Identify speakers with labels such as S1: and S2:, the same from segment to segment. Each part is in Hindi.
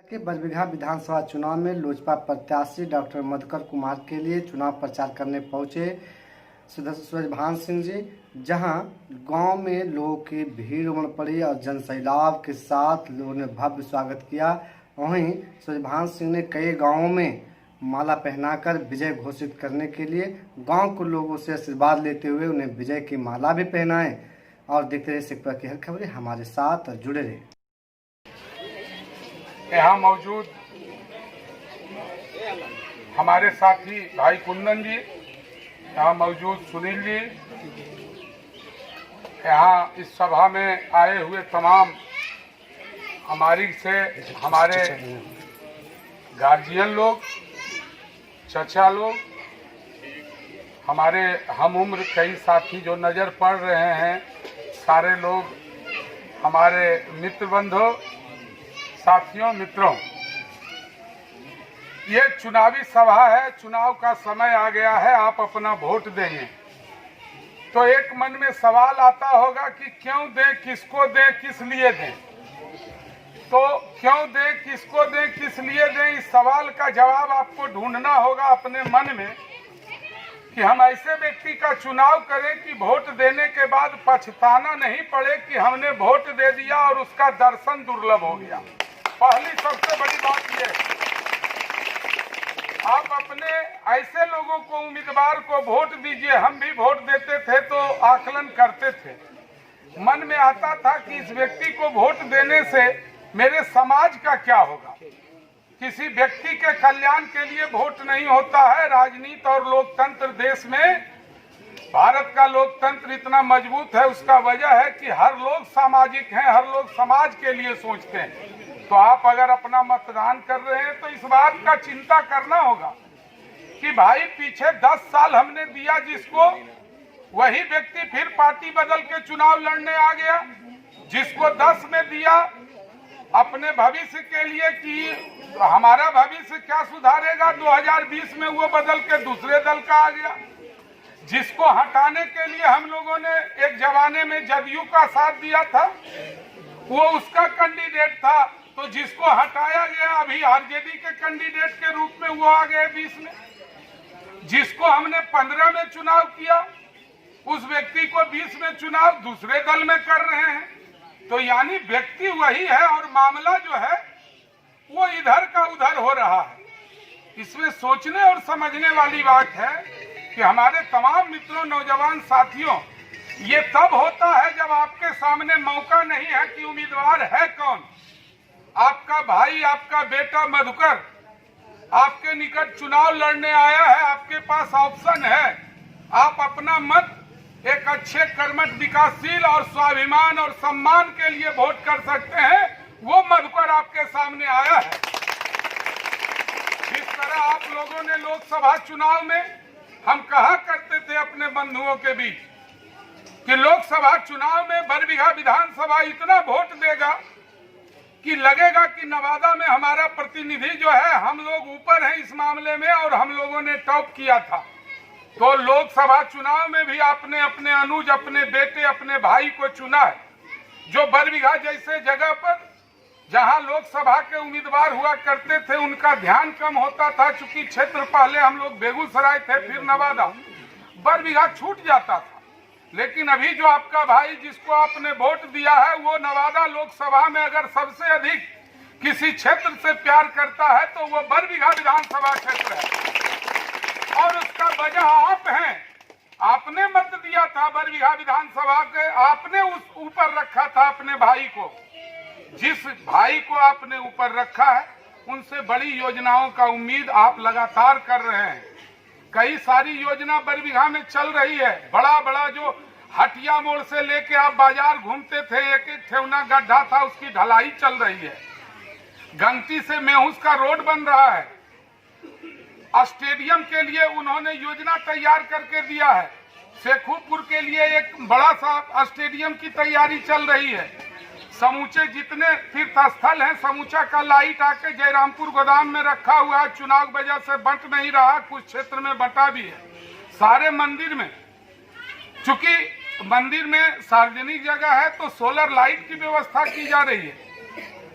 S1: के बरबीघा विधानसभा चुनाव में लोजपा प्रत्याशी डॉक्टर मधुकर कुमार के लिए चुनाव प्रचार करने पहुंचे सूरजभान सिंह जी, जहां गांव में लोगों की भीड़ उमड़ पड़ी और जनसैलाब के साथ लोगों ने भव्य स्वागत किया। वहीं सूरजभान सिंह ने कई गांवों में माला पहनाकर विजय घोषित करने के लिए गांव के लोगों से आशीर्वाद लेते हुए उन्हें विजय की माला भी पहनाए। और देखते रहे शेखपुरा की हर खबरें हमारे साथ जुड़े रहे।
S2: यहाँ मौजूद हमारे साथी भाई कुंदन जी, यहाँ मौजूद सुनील जी, यहाँ इस सभा में आए हुए तमाम हमारे गार्जियन लोग, चचा लोग, हमारे हम उम्र कई साथी जो नज़र पड़ रहे हैं, सारे लोग, हमारे मित्र बंधु, साथियों, मित्रों, ये चुनावी सभा है। चुनाव का समय आ गया है, आप अपना वोट देंगे तो एक मन में सवाल आता होगा कि क्यों दें, किसको दें, किस लिए दें। तो क्यों दें, किसको दें, किस लिए दें, इस सवाल का जवाब आपको ढूंढना होगा अपने मन में कि हम ऐसे व्यक्ति का चुनाव करें कि वोट देने के बाद पछताना नहीं पड़े कि हमने वोट दे दिया और उसका दर्शन दुर्लभ हो गया। पहली सबसे बड़ी बात यह, आप अपने ऐसे लोगों को, उम्मीदवार को वोट दीजिए। हम भी वोट देते थे तो आकलन करते थे, मन में आता था कि इस व्यक्ति को वोट देने से मेरे समाज का क्या होगा। किसी व्यक्ति के कल्याण के लिए वोट नहीं होता है। राजनीति और लोकतंत्र, देश में भारत का लोकतंत्र इतना मजबूत है, उसका वजह है कि हर लोग सामाजिक हैं, हर लोग समाज के लिए सोचते हैं। तो आप अगर अपना मतदान कर रहे हैं तो इस बात का चिंता करना होगा कि भाई पीछे 10 साल हमने दिया जिसको, वही व्यक्ति फिर पार्टी बदल के चुनाव लड़ने आ गया। जिसको 10 में दिया अपने भविष्य के लिए कि हमारा भविष्य क्या सुधारेगा, 2020 में वो बदल के दूसरे दल का आ गया। जिसको हटाने के लिए हम लोगों ने एक जमाने में जदयू का साथ दिया था, वो उसका कैंडिडेट था। तो जिसको हटाया गया अभी आरजेडी के कैंडिडेट के रूप में वो आ गए 20 में। जिसको हमने 15 में चुनाव किया, उस व्यक्ति को 20 में चुनाव दूसरे दल में कर रहे हैं। तो यानी व्यक्ति वही है और मामला जो है वो इधर का उधर हो रहा है। इसमें सोचने और समझने वाली बात है कि हमारे तमाम मित्रों, नौजवान साथियों, ये तब होता है जब आपके सामने मौका नहीं है कि उम्मीदवार है कौन। आपका भाई, आपका बेटा मधुकर आपके निकट चुनाव लड़ने आया है, आपके पास ऑप्शन है। आप अपना मत एक अच्छे, कर्मठ, विकासशील और स्वाभिमान और सम्मान के लिए वोट कर सकते हैं। वो मधुकर आपके सामने आया है। जिस तरह आप लोगों ने लोकसभा चुनाव में, हम कहा करते थे अपने बंधुओं के बीच कि लोकसभा चुनाव में बरबीघा विधानसभा इतना वोट देगा कि लगेगा कि नवादा में हमारा प्रतिनिधि जो है, हम लोग ऊपर हैं इस मामले में और हम लोगों ने टॉप किया था। तो लोकसभा चुनाव में भी आपने अपने अनुज, अपने बेटे, अपने भाई को चुना है, जो बरबीघा जैसे जगह पर जहां लोकसभा के उम्मीदवार हुआ करते थे उनका ध्यान कम होता था। चूंकि क्षेत्र पहले हम लोग बेगूसराय थे, फिर नवादा, बरबीघा छूट जाता था। लेकिन अभी जो आपका भाई जिसको आपने वोट दिया है, वो नवादा लोकसभा में अगर सबसे अधिक किसी क्षेत्र से प्यार करता है तो वो बरबीघा विधानसभा क्षेत्र है। और उसका वजह आप हैं। आपने मत दिया था बरबीघा विधानसभा के, आपने उस ऊपर रखा था अपने भाई को। जिस भाई को आपने ऊपर रखा है, उनसे बड़ी योजनाओं का उम्मीद आप लगातार कर रहे हैं। कई सारी योजना बरबीघा में चल रही है। बड़ा बड़ा जो हटिया मोड़ से लेके आप बाजार घूमते थे, एक एक ठेवना गड्ढा था, उसकी ढलाई चल रही है। गंगटी से मेहुस का रोड बन रहा है। स्टेडियम के लिए उन्होंने योजना तैयार करके दिया है। शेखुपुर के लिए एक बड़ा सा स्टेडियम की तैयारी चल रही है। समूचे जितने तीर्थ स्थल हैं, समूचा का लाइट आके जयरामपुर गोदाम में रखा हुआ है। चुनाव वजह से बंट नहीं रहा, कुछ क्षेत्र में बंटा भी है। सारे मंदिर में, चूंकि मंदिर में सार्वजनिक जगह है तो सोलर लाइट की व्यवस्था की जा रही है।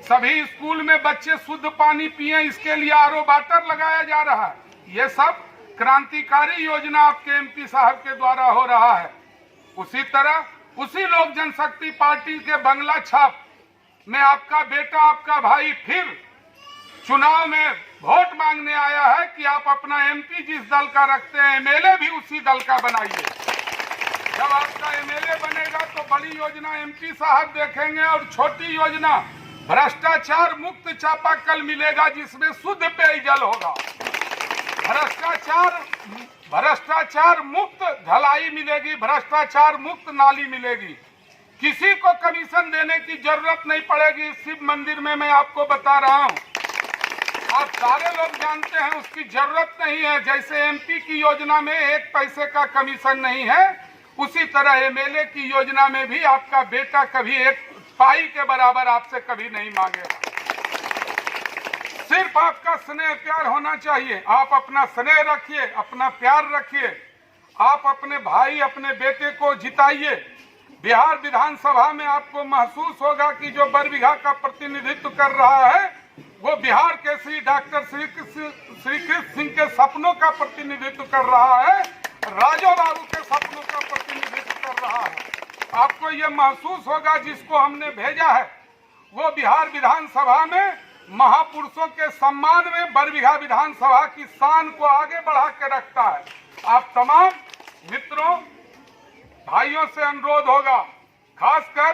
S2: सभी स्कूल में बच्चे शुद्ध पानी पिए, इसके लिए आरओ वाटर लगाया जा रहा है। ये सब क्रांतिकारी योजना आपके एमपी साहब के द्वारा हो रहा है। उसी तरह उसी लोक जनशक्ति पार्टी के बंगला छाप में आपका बेटा, आपका भाई फिर चुनाव में वोट मांगने आया है कि आप अपना एमपी जिस दल का रखते हैं, एमएलए भी उसी दल का बनाइए। जब आपका एमएलए बनेगा तो बड़ी योजना एमपी साहब देखेंगे और छोटी योजना भ्रष्टाचार मुक्त चापाकल मिलेगा, जिसमें शुद्ध पेयजल होगा। भ्रष्टाचार मुक्त ढलाई मिलेगी, भ्रष्टाचार मुक्त नाली मिलेगी। किसी को कमीशन देने की जरूरत नहीं पड़ेगी। शिव मंदिर में मैं आपको बता रहा हूं, आप सारे लोग जानते हैं उसकी जरूरत नहीं है। जैसे एमपी की योजना में 1 पैसे का कमीशन नहीं है, उसी तरह एमएलए की योजना में भी आपका बेटा कभी 1 पाई के बराबर आपसे कभी नहीं मांगेगा। सिर्फ आपका स्नेह प्यार होना चाहिए। आप अपना स्नेह रखिए, अपना प्यार रखिए। आप अपने भाई, अपने बेटे को जिताइए। बिहार विधानसभा में आपको महसूस होगा कि जो बरबीघा का प्रतिनिधित्व कर रहा है वो बिहार के श्री डॉक्टर श्री कृष्ण सिंह के सपनों का प्रतिनिधित्व कर रहा है, राजो बाबू के सपनों का प्रतिनिधित्व कर रहा है। आपको ये महसूस होगा जिसको हमने भेजा है वो बिहार विधानसभा में महापुरुषों के सम्मान में बरबीघा विधानसभा की शान को आगे बढ़ा के रखता है। आप तमाम मित्रों, भाइयों से अनुरोध होगा, खासकर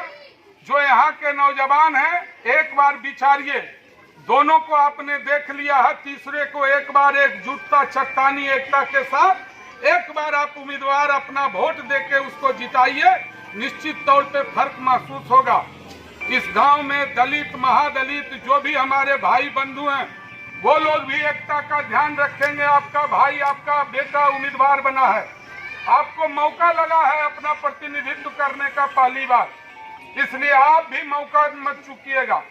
S2: जो यहाँ के नौजवान हैं, एक बार विचारिए। दोनों को आपने देख लिया है, तीसरे को एक बार एकजुटता चट्टानी एकता के साथ एक बार आप उम्मीदवार अपना वोट देके उसको जिताइए। निश्चित तौर पे फर्क महसूस होगा। इस गांव में दलित, महादलित जो भी हमारे भाई बंधु हैं, वो लोग भी एकता का ध्यान रखेंगे। आपका भाई, आपका बेटा उम्मीदवार बना है, आपको मौका लगा है अपना प्रतिनिधित्व करने का पहली बार, इसलिए आप भी मौका मत चूकिएगा।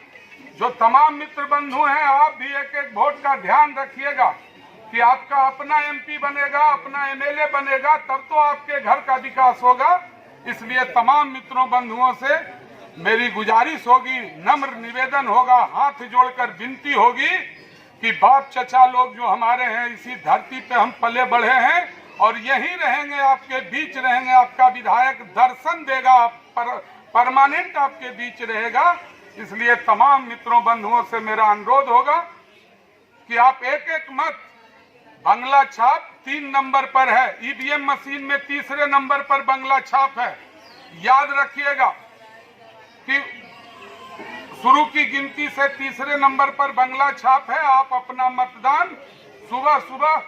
S2: जो तमाम मित्र बंधु हैं, आप भी एक एक वोट का ध्यान रखिएगा कि आपका अपना एमपी बनेगा, अपना एमएलए बनेगा, तब तो आपके घर का विकास होगा। इसलिए तमाम मित्रों बंधुओं से मेरी गुजारिश होगी, नम्र निवेदन होगा, हाथ जोड़कर विनती होगी कि बाप चचा लोग जो हमारे हैं, इसी धरती पे हम पले बढ़े हैं और यहीं रहेंगे, आपके बीच रहेंगे। आपका विधायक दर्शन देगा, परमानेंट आपके बीच रहेगा। इसलिए तमाम मित्रों बंधुओं से मेरा अनुरोध होगा कि आप एक एक मत, बंगला छाप 3 नंबर पर है, ईवीएम मशीन में तीसरे नंबर पर बंगला छाप है। याद रखिएगा कि शुरू की गिनती से तीसरे नंबर पर बंगला छाप है। आप अपना मतदान सुबह सुबह,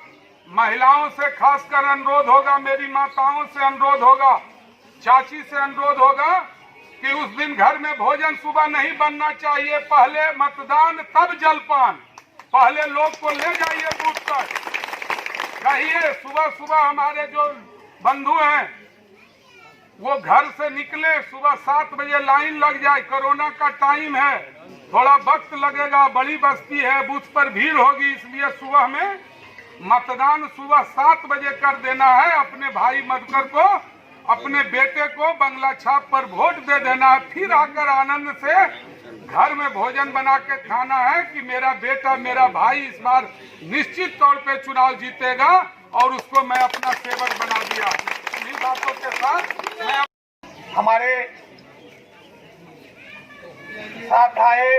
S2: महिलाओं से खासकर अनुरोध होगा, मेरी माताओं से अनुरोध होगा, चाची से अनुरोध होगा कि उस दिन घर में भोजन सुबह नहीं बनना चाहिए। पहले मतदान तब जलपान, पहले लोग को ले जाइए बूथ तक, कहिए सुबह सुबह हमारे जो बंधु हैं वो घर से निकले, सुबह 7 बजे लाइन लग जाए। कोरोना का टाइम है, थोड़ा वक्त लगेगा, बड़ी बस्ती है, बूथ पर भीड़ होगी, इसलिए सुबह में मतदान सुबह 7 बजे कर देना है। अपने भाई मधुकर को, अपने बेटे को बंगला छाप पर वोट दे देना है। फिर आकर आनंद से घर में भोजन बना के खाना है कि मेरा बेटा, मेरा भाई इस बार निश्चित तौर पे चुनाव जीतेगा और उसको मैं अपना सेवक बना दिया। इन्हीं बातों के साथ मैं
S3: हमारे साथ आए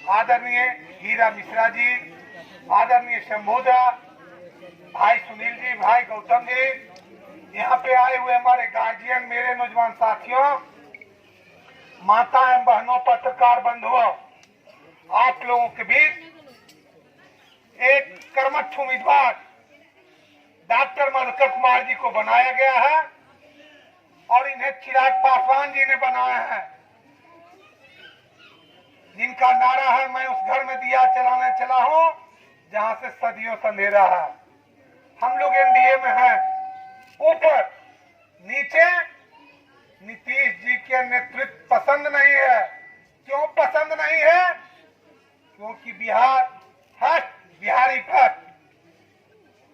S3: आदरणीय हीरा मिश्रा जी, आदरणीय शंभोदा, भाई सुनील जी, भाई गौतम जी, यहाँ पे आए हुए हमारे गार्जियन, मेरे नौजवान साथियों, माता एवं बहनों, पत्रकार बंधुओं, आप लोगों के बीच एक कर्मठ उम्मीदवार डॉक्टर मधुकर कुमार जी को बनाया गया है और इन्हें चिराग पासवान जी ने बनाया है, जिनका नारा है, मैं उस घर में दिया जलाने चला हूं जहां से सदियों से अंधेरा है। हम लोग एनडीए में हैं। ऊपर नीचे नीतीश जी के नेतृत्व पसंद नहीं है। क्यों पसंद नहीं है? क्योंकि बिहार फर्स्ट, बिहारी फर्स्ट,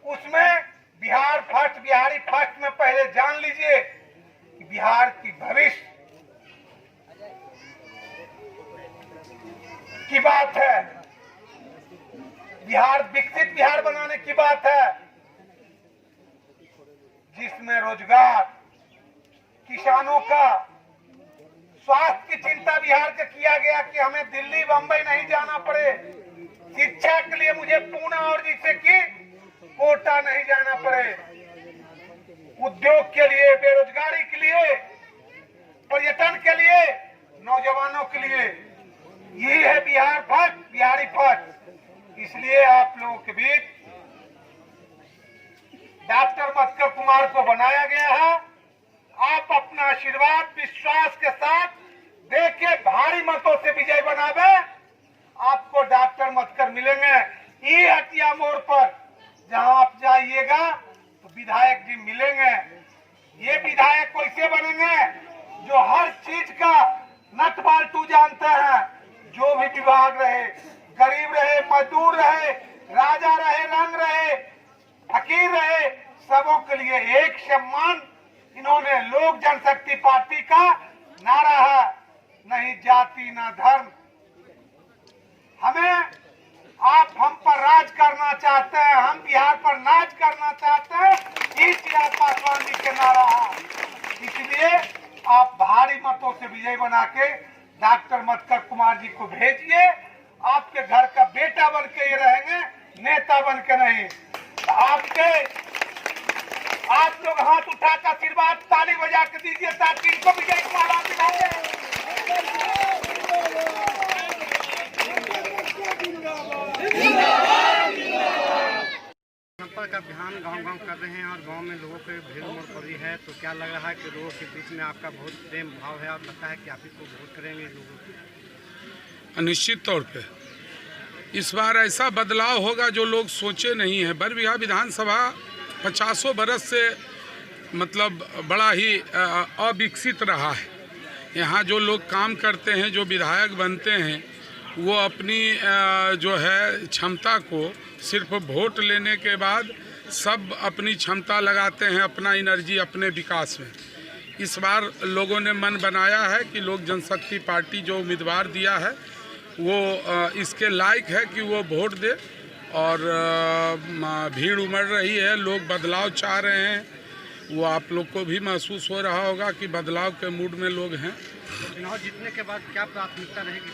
S3: उसमें बिहार फर्स्ट, बिहारी फर्स्ट में पहले जान लीजिए कि बिहार की भविष्य की बात है, बिहार विकसित बिहार बनाने की बात है, जिसमें रोजगार, किसानों का, स्वास्थ्य की चिंता बिहार का किया गया कि हमें दिल्ली बंबई नहीं जाना पड़े, शिक्षा के लिए मुझे पुणे और जिससे कि कोटा नहीं जाना पड़े, उद्योग के लिए, बेरोजगारी के लिए, पर्यटन के लिए, नौजवानों के लिए, यही है बिहार फर्स्ट, बिहारी फर्स्ट। इसलिए आप लोगों के बीच डॉक्टर मधुकर कुमार को बनाया गया है। आप अपना आशीर्वाद विश्वास के साथ देके भारी मतों से विजय बनावे। आपको डॉक्टर मधुकर मिलेंगे ई हटिया मोड़ पर, जहां आप जाइएगा तो विधायक जी मिलेंगे। ये विधायक कैसे बनेंगे? जो हर चीज का नट बाल्टू जानते हैं, जो भी विभाग रहे, गरीब रहे, मजदूर रहे, राजा रहे, रंग रहे, फकीर रहे, सबों के लिए एक सम्मान। इन्होंने लोक जनशक्ति पार्टी का नारा है, नहीं जाति ना धर्म। हमें आप हम पर राज करना चाहते हैं, हम बिहार पर नाच करना चाहते हैं, ये चिराग पासवान जी के नारा है। इसलिए आप भारी मतों से विजय बना के डॉक्टर मधुकर कुमार जी को भेजिए। आपके घर का बेटा बन के ये रहेंगे, नेता बन के नहीं। आप लोग हाथ उठाकर आशीर्वाद ताली बजा के दीजिए ताकि इनको विजय की माला दिलाएं।
S1: संपर्क अभियान गांव-गांव कर रहे हैं और गांव में लोगों के भीड़ उमड़ पड़ी है, तो क्या लग रहा है कि लोगों के बीच में आपका बहुत प्रेम भाव है और लगता है कि आप इसको वोट करेंगे लोगों?
S2: निश्चित तौर पे इस बार ऐसा बदलाव होगा जो लोग सोचे नहीं है। बरबीघा विधानसभा 50 बरस से मतलब बड़ा ही अविकसित रहा है। यहाँ जो लोग काम करते हैं, जो विधायक बनते हैं, वो अपनी जो है क्षमता को सिर्फ वोट लेने के बाद सब अपनी क्षमता लगाते हैं, अपना एनर्जी अपने विकास में। इस बार लोगों ने मन बनाया है कि लोक जनशक्ति पार्टी जो उम्मीदवार दिया है वो इसके लायक है कि वो वोट दे। और भीड़ उमड़ रही है, लोग बदलाव चाह रहे हैं। वो आप लोग को भी महसूस हो रहा होगा कि बदलाव के मूड में लोग हैं।
S1: चुनाव जीतने के बाद क्या प्राथमिकता रहेगी?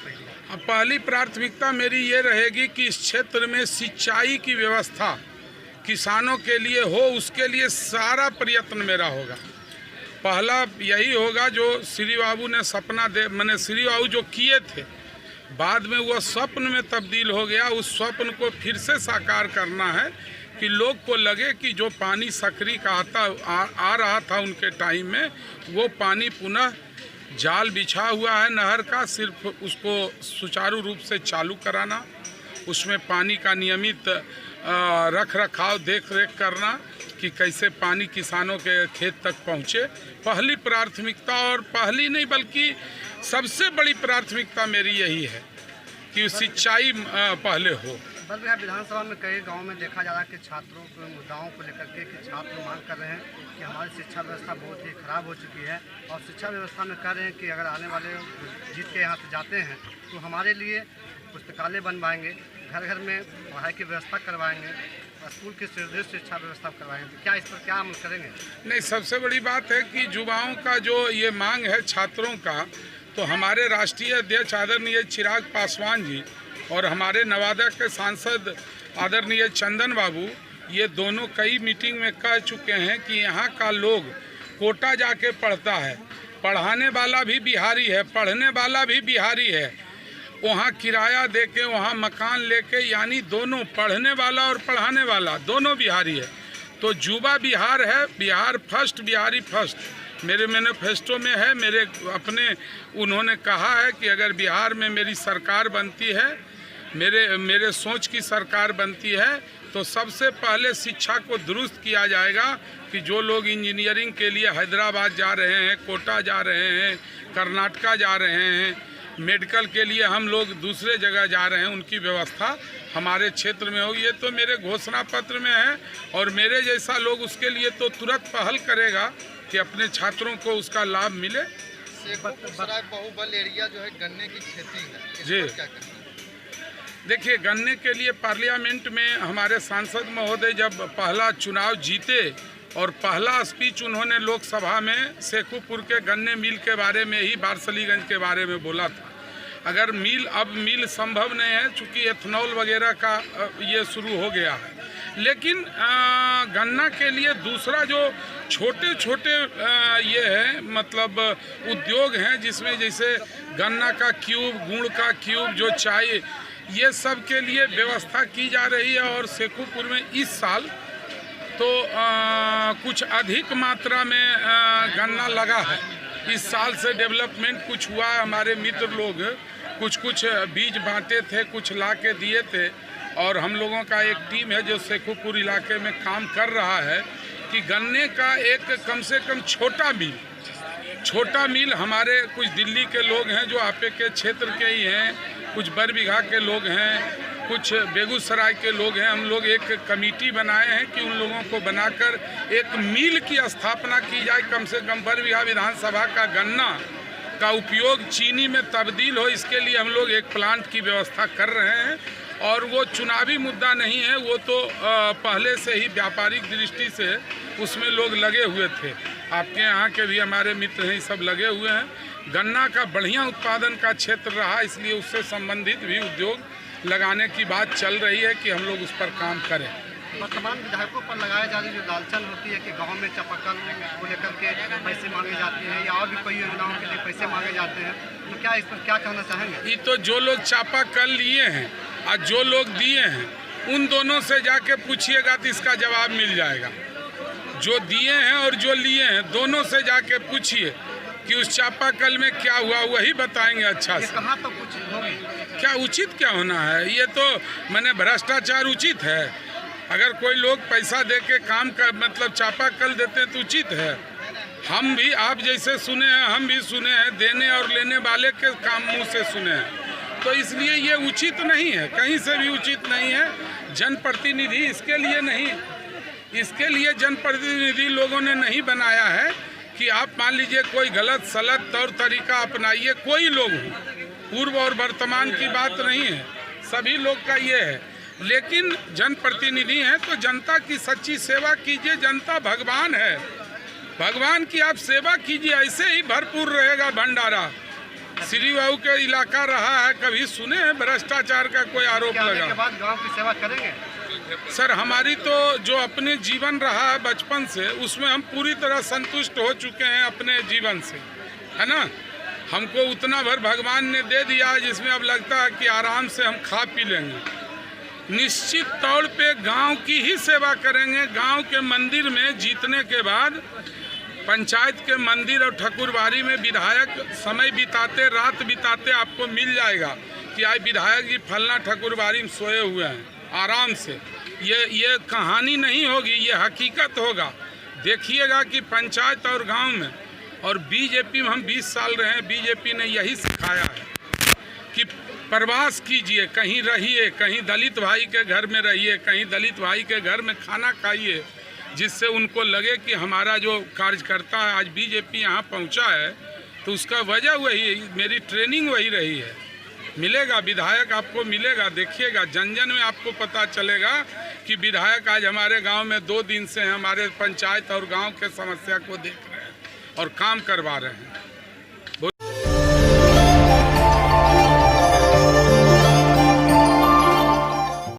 S2: पहली प्राथमिकता मेरी ये रहेगी कि इस क्षेत्र में सिंचाई की व्यवस्था किसानों के लिए हो, उसके लिए सारा प्रयत्न मेरा होगा। पहला यही होगा जो श्री बाबू ने सपना मैंने श्री बाबू जो किए थे, बाद में वो स्वप्न में तब्दील हो गया। उस स्वप्न को फिर से साकार करना है कि लोग को लगे कि जो पानी सकरी का आ रहा था उनके टाइम में, वो पानी पुनः जाल बिछा हुआ है नहर का, सिर्फ उसको सुचारू रूप से चालू कराना, उसमें पानी का नियमित रख रखाव देख रेख करना कि कैसे पानी किसानों के खेत तक पहुँचे। पहली प्राथमिकता, और पहली नहीं बल्कि सबसे बड़ी प्राथमिकता मेरी यही है कि सिंचाई पहले हो।
S1: बरबीघा विधानसभा में कई गांव में देखा जा रहा है कि छात्रों के मुद्दाओं को लेकर के कि छात्र मांग कर रहे हैं कि हमारी शिक्षा व्यवस्था बहुत ही खराब हो चुकी है, और शिक्षा व्यवस्था में कह रहे हैं कि अगर आने वाले जीत के यहाँ से जाते हैं तो हमारे लिए पुस्तकालय बनवाएंगे, घर घर में पढ़ाई की व्यवस्था करवाएंगे, स्कूल की निर्दिष्ट शिक्षा व्यवस्था करवाएंगे। तो क्या इस पर क्या अमल करेंगे? नहीं,
S2: सबसे बड़ी बात है कि युवाओं का जो ये मांग है छात्रों का, तो हमारे राष्ट्रीय अध्यक्ष आदरणीय चिराग पासवान जी और हमारे नवादा के सांसद आदरणीय चंदन बाबू, ये दोनों कई मीटिंग में कह चुके हैं कि यहाँ का लोग कोटा जाके पढ़ता है, पढ़ाने वाला भी बिहारी है, पढ़ने वाला भी बिहारी है, वहाँ किराया देके वहाँ मकान लेके, यानी दोनों पढ़ने वाला और पढ़ाने वाला दोनों बिहारी है। तो युवा बिहार है, बिहार फर्स्ट, बिहारी फर्स्ट मेरे मैनिफेस्टो में है। मेरे अपने उन्होंने कहा है कि अगर बिहार में मेरी सरकार बनती है, मेरे सोच की सरकार बनती है, तो सबसे पहले शिक्षा को दुरुस्त किया जाएगा कि जो लोग इंजीनियरिंग के लिए हैदराबाद जा रहे हैं, कोटा जा रहे हैं, कर्नाटका जा रहे हैं, मेडिकल के लिए हम लोग दूसरे जगह जा रहे हैं, उनकी व्यवस्था हमारे क्षेत्र में हो। ये तो मेरे घोषणा पत्र में है, और मेरे जैसा लोग उसके लिए तो तुरंत पहल करेगा कि अपने छात्रों को उसका लाभ मिले।
S4: बाहुबल एरिया जो है गन्ने की खेती है,
S2: जी,
S4: क्या करें?
S2: देखिए, गन्ने के लिए पार्लियामेंट में हमारे सांसद महोदय जब पहला चुनाव जीते और पहला स्पीच उन्होंने लोकसभा में शेखुपुर के गन्ने मिल के बारे में ही, बारसलीगंज के बारे में बोला था। अगर मिल संभव नहीं है चूँकि एथनॉल वगैरह का ये शुरू हो गया है, लेकिन गन्ना के लिए दूसरा जो छोटे छोटे ये है मतलब उद्योग हैं, जिसमें जैसे गन्ना का क्यूब, गुड़ का क्यूब, जो चाय, ये सब के लिए व्यवस्था की जा रही है। और शेखुपुर में इस साल तो कुछ अधिक मात्रा में गन्ना लगा है। इस साल से डेवलपमेंट कुछ हुआ है। हमारे मित्र लोग कुछ बीज बांटे थे, कुछ ला के दिए थे, और हम लोगों का एक टीम है जो शेखुपुर इलाके में काम कर रहा है कि गन्ने का एक कम से कम छोटा मिल हमारे कुछ दिल्ली के लोग हैं जो आपे के क्षेत्र के ही हैं, कुछ बरबीघा के लोग हैं, कुछ बेगूसराय के लोग हैं। हम लोग एक कमेटी बनाए हैं कि उन लोगों को बनाकर एक मिल की स्थापना की जाए। कम से कम बरबीघा विधानसभा का गन्ना का उपयोग चीनी में तब्दील हो, इसके लिए हम लोग एक प्लांट की व्यवस्था कर रहे हैं। और वो चुनावी मुद्दा नहीं है, वो तो पहले से ही व्यापारिक दृष्टि से उसमें लोग लगे हुए थे। आपके यहाँ के भी हमारे मित्र हैं, सब लगे हुए हैं। गन्ना का बढ़िया उत्पादन का क्षेत्र रहा, इसलिए उससे संबंधित भी उद्योग लगाने की बात चल रही है कि हम लोग उस पर काम करें।
S1: वर्तमान विधायकों पर लगाए जा रही जो दालचल होती है कि गांव में चापाकल को लेकर के पैसे मांगे जाते हैं या और भी कोई योजनाओं के लिए पैसे मांगे जाते हैं, तो क्या इस पर क्या कहना चाहेंगे?
S2: ये तो जो लोग चापाकल लिए हैं और जो लोग दिए हैं, उन दोनों से जाके पूछिएगा तो इसका जवाब मिल जाएगा। जो दिए हैं और जो लिए हैं, दोनों से जाके पूछिए कि उस चापाकल में क्या हुआ, वही बताएंगे अच्छा से।
S1: कहाँ तो कुछ होगी,
S2: क्या उचित क्या होना है? ये तो मैंने भ्रष्टाचार उचित है? अगर कोई लोग पैसा दे के काम का मतलब चापाकल देते हैं तो उचित है? हम भी आप जैसे सुने हैं, हम भी सुने हैं, देने और लेने वाले के काम मुँह से सुने हैं। तो इसलिए ये उचित नहीं है, कहीं से भी उचित नहीं है। जनप्रतिनिधि इसके लिए नहीं, इसके लिए जनप्रतिनिधि लोगों ने नहीं बनाया है कि आप मान लीजिए कोई गलत सलत तौर तरीका अपनाइए। कोई लोग हो, पूर्व और वर्तमान की बात नहीं है, सभी लोग का ये है। लेकिन जनप्रतिनिधि हैं तो जनता की सच्ची सेवा कीजिए। जनता भगवान है, भगवान की आप सेवा कीजिए, ऐसे ही भरपूर रहेगा भंडारा। श्री बाबू के इलाका रहा है, कभी सुने हैं भ्रष्टाचार का कोई आरोप लगा?
S1: के बाद गांव की सेवा करेंगे
S2: सर। हमारी तो जो अपने जीवन रहा है बचपन से, उसमें हम पूरी तरह संतुष्ट हो चुके हैं अपने जीवन से, है ना। हमको उतना भर भगवान ने दे दिया जिसमें अब लगता है कि आराम से हम खा पी लेंगे। निश्चित तौर पे गांव की ही सेवा करेंगे। गांव के मंदिर में जीतने के बाद पंचायत के मंदिर और ठकुरबाड़ी में विधायक समय बिताते, रात बिताते आपको मिल जाएगा कि आज विधायक जी फलना ठकुरबाड़ी में सोए हुए हैं आराम से। ये कहानी नहीं होगी, ये हकीकत होगा। देखिएगा कि पंचायत और गांव में, और बीजेपी में हम 20 साल रहे हैं, बीजेपी ने यही सिखाया है कि प्रवास कीजिए, कहीं रहिए, कहीं दलित भाई के घर में रहिए, कहीं दलित भाई के घर में खाना खाइए, जिससे उनको लगे कि हमारा जो कार्यकर्ता है आज बीजेपी यहाँ पहुँचा है, तो उसका वजह वही, मेरी ट्रेनिंग वही रही है। मिलेगा विधायक, आपको मिलेगा, देखिएगा जन जन में आपको पता चलेगा कि विधायक आज हमारे गांव में 2 दिन से हमारे पंचायत और गांव के समस्या को देख रहे हैं और काम करवा रहे हैं।